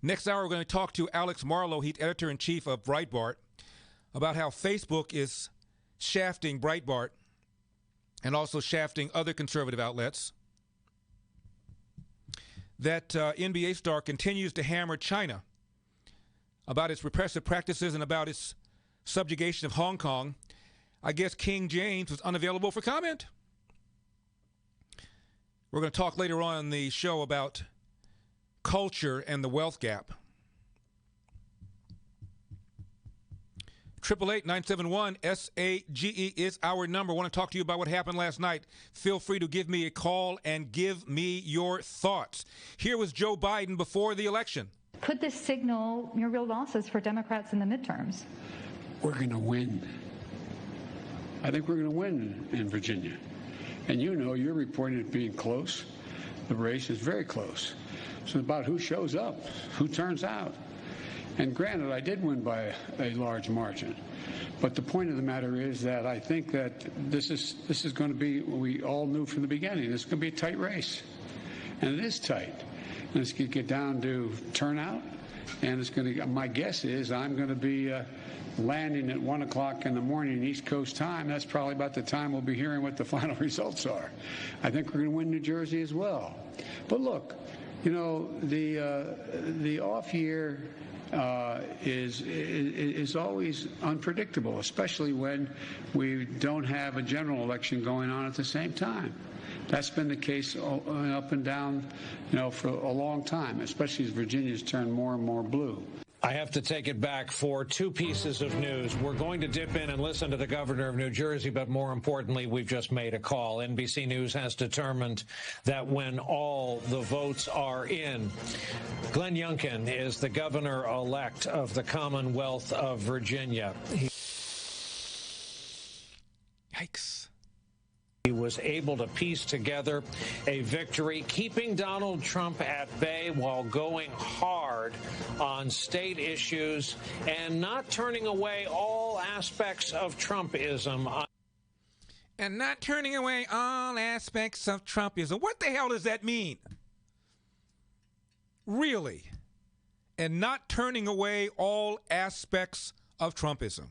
Next hour, we're going to talk to Alex Marlow. He's editor-in-chief of Breitbart, about how Facebook is shafting Breitbart and also shafting other conservative outlets. That NBA star continues to hammer China about its repressive practices and about its subjugation of Hong Kong. I guess King James was unavailable for comment. We're going to talk later on in the show about culture and the wealth gap. 888-971-SAGE is our number. I want to talk to you about what happened last night. Feel free to give me a call and give me your thoughts. Here was Joe Biden before the election. Could this signal your real losses for Democrats in the midterms? We're going to win. I think we're going to win in Virginia. And you know, you're reporting it being close. The race is very close. So it's about who shows up, who turns out. And granted, I did win by a large margin. But the point of the matter is that I think that this is going to be, we all knew from the beginning, this is going to be a tight race. And it is tight. And it's going to get down to turnout. And it's going to, my guess is I'm going to be landing at 1 o'clock in the morning East Coast time. That's probably about the time we'll be hearing what the final results are. I think we're going to win New Jersey as well. But look, you know, the off year is always unpredictable, especially when we don't have a general election going on at the same time. That's been the case up and down, you know, for a long time, especially as Virginia's turned more and more blue. I have to take it back for two pieces of news. We're going to dip in and listen to the governor of New Jersey, but more importantly, we've just made a call. NBC News has determined that when all the votes are in, Glenn Youngkin is the governor-elect of the Commonwealth of Virginia. Yikes. He was able to piece together a victory, keeping Donald Trump at bay while going hard on state issues and not turning away all aspects of Trumpism. And not turning away all aspects of Trumpism. What the hell does that mean? Really? And not turning away all aspects of Trumpism.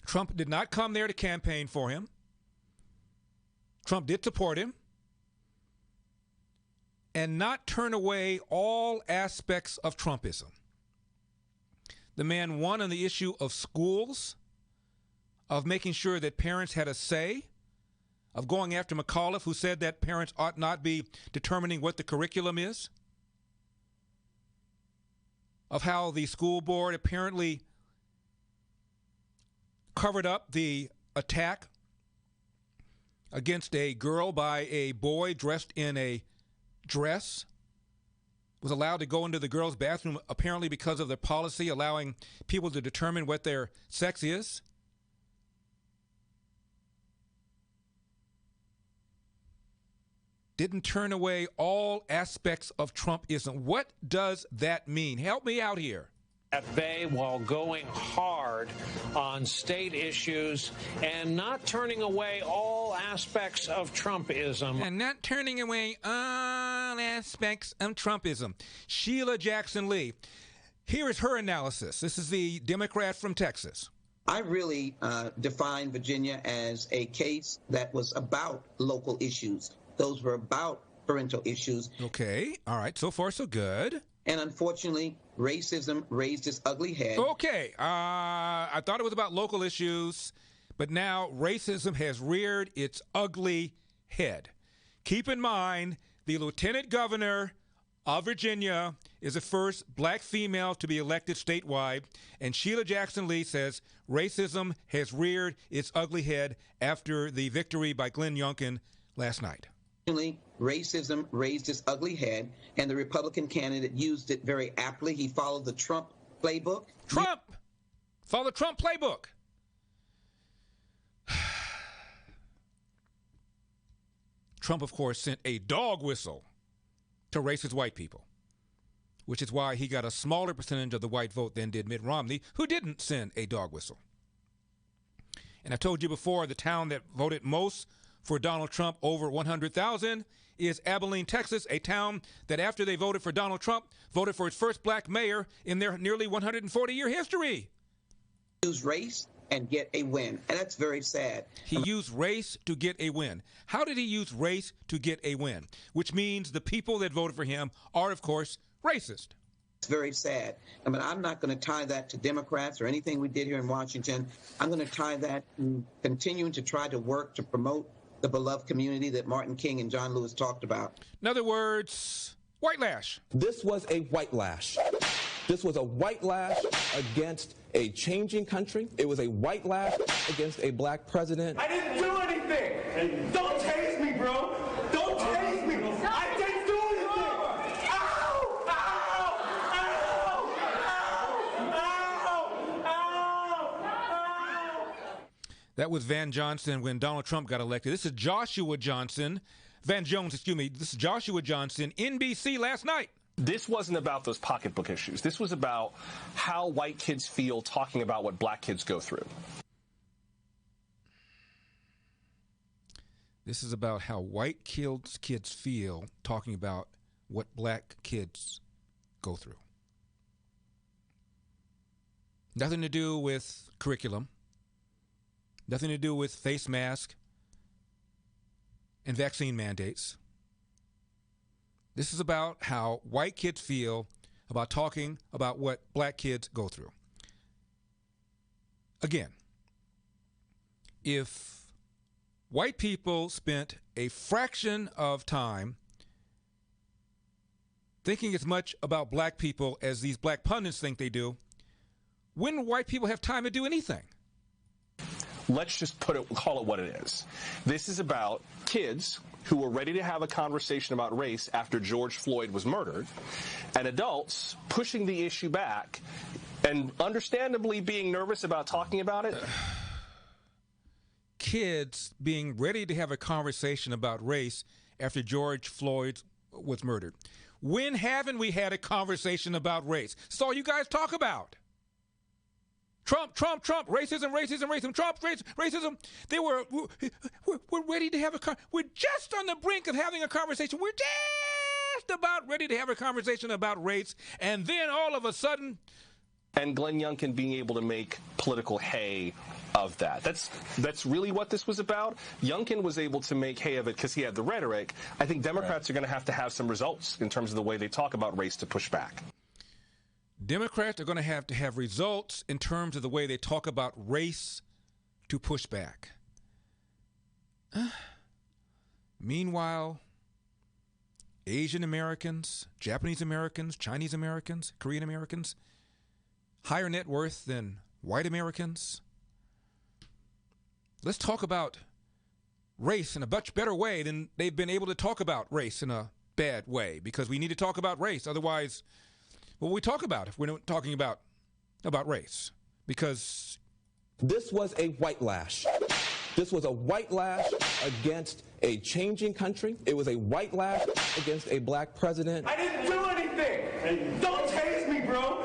Trump did not come there to campaign for him. Trump did support him. And not turn away all aspects of Trumpism. The man won on the issue of schools, of making sure that parents had a say, of going after McAuliffe, who said that parents ought not be determining what the curriculum is, of how the school board apparently covered up the attack against a girl by a boy dressed in a dress, was allowed to go into the girl's bathroom apparently because of the policy allowing people to determine what their sex is. Didn't turn away all aspects of Trumpism. What does that mean? Help me out here. At bay while going hard on state issues and not turning away all aspects of Trumpism. And not turning away all aspects of Trumpism. Sheila Jackson Lee. Here is her analysis. This is the Democrat from Texas. I really define Virginia as a case that was about local issues. Those were about parental issues. Okay. All right. So far, so good. And unfortunately, racism raised its ugly head. Okay. I thought it was about local issues, but now racism has reared its ugly head. Keep in mind, the lieutenant governor of Virginia is the first black female to be elected statewide, and Sheila Jackson Lee says racism has reared its ugly head after the victory by Glenn Youngkin last night. Racism raised its ugly head, and the Republican candidate used it very aptly. He followed the Trump playbook. Trump! Follow the Trump playbook. Trump, of course, sent a dog whistle to racist white people, which is why he got a smaller percentage of the white vote than did Mitt Romney, who didn't send a dog whistle. And I told you before, the town that voted most for Donald Trump over 100,000 is Abilene, Texas, a town that after they voted for Donald Trump, voted for its first black mayor in their nearly 140-year history. Use race and get a win, and that's very sad. He used race to get a win. How did he use race to get a win? Which means the people that voted for him are, of course, racist. It's very sad. I mean, I'm not going to tie that to Democrats or anything we did here in Washington. I'm going to tie that to continuing to try to work to promote the beloved community that Martin King and John Lewis talked about. In other words, white lash. This was a white lash. This was a white lash against a changing country. It was a white lash against a black president. I didn't do anything. Don't tase me, bro. Don't tase me. I didn't do anything. Ow! Ow! Ow! Ow! Ow! Ow! That was Van Johnson when Donald Trump got elected. This is Joshua Johnson. Van Jones, excuse me. This is Joshua Johnson, NBC last night. This wasn't about those pocketbook issues. This was about how white kids feel talking about what black kids go through. This is about how white kids feel talking about what black kids go through. Nothing to do with curriculum. Nothing to do with face mask and vaccine mandates. This is about how white kids feel about talking about what black kids go through. Again, if white people spent a fraction of time thinking as much about black people as these black pundits think they do, when do white people have time to do anything? Let's just call it what it is. This is about kids who were ready to have a conversation about race after George Floyd was murdered, and adults pushing the issue back and understandably being nervous about talking about it. Kids being ready to have a conversation about race after George Floyd was murdered. When haven't we had a conversation about race? That's all you guys talk about. Trump, racism, Trump, racism. We're ready to have we're just on the brink of having a conversation. We're just about ready to have a conversation about race, and then all of a sudden. And Glenn Youngkin being able to make political hay of that. That's really what this was about. Youngkin was able to make hay of it because he had the rhetoric. I think Democrats are going to have some results in terms of the way they talk about race to push back. Democrats are going to have results in terms of the way they talk about race to push back. Meanwhile, Asian Americans, Japanese Americans, Chinese Americans, Korean Americans, higher net worth than white Americans. Let's talk about race in a much better way than they've been able to talk about race in a bad way, because we need to talk about race. Otherwise, what will we talk about if we're not talking about race? Because this was a white lash. This was a white lash against a changing country. It was a white lash against a black president. I didn't do anything. Don't tase me, bro.